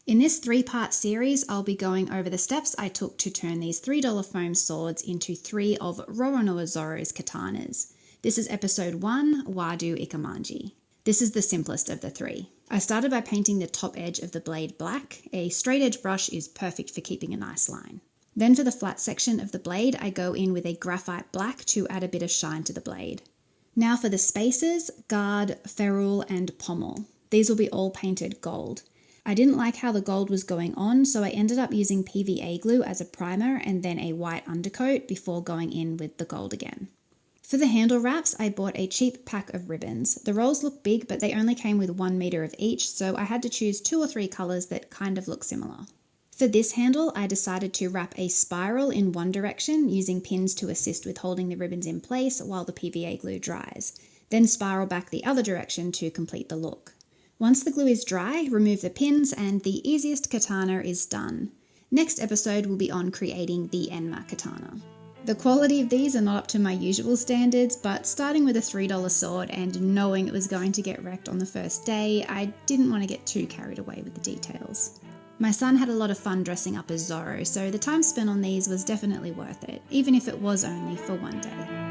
In this 3-part series, I'll be going over the steps I took to turn these $3 foam swords into 3 of Rorona Zoro's katanas. This is episode 1, Wado Ichimonji. This is the simplest of the 3. I started by painting the top edge of the blade black. A straight edge brush is perfect for keeping a nice line. Then for the flat section of the blade, I go in with a graphite black to add a bit of shine to the blade. Now for the spaces, guard, ferrule and pommel. These will be all painted gold. I didn't like how the gold was going on, so I ended up using PVA glue as a primer and then a white undercoat before going in with the gold again. For the handle wraps, I bought a cheap pack of ribbons. The rolls look big, but they only came with 1 meter of each, so I had to choose 2 or 3 colours that kind of look similar. For this handle, I decided to wrap a spiral in one direction using pins to assist with holding the ribbons in place while the PVA glue dries, then spiral back the other direction to complete the look. Once the glue is dry, remove the pins and the easiest katana is done. Next episode will be on creating the Enma katana. The quality of these are not up to my usual standards, but starting with a $3 sword and knowing it was going to get wrecked on the first day, I didn't want to get too carried away with the details. My son had a lot of fun dressing up as Zoro, so the time spent on these was definitely worth it, even if it was only for one day.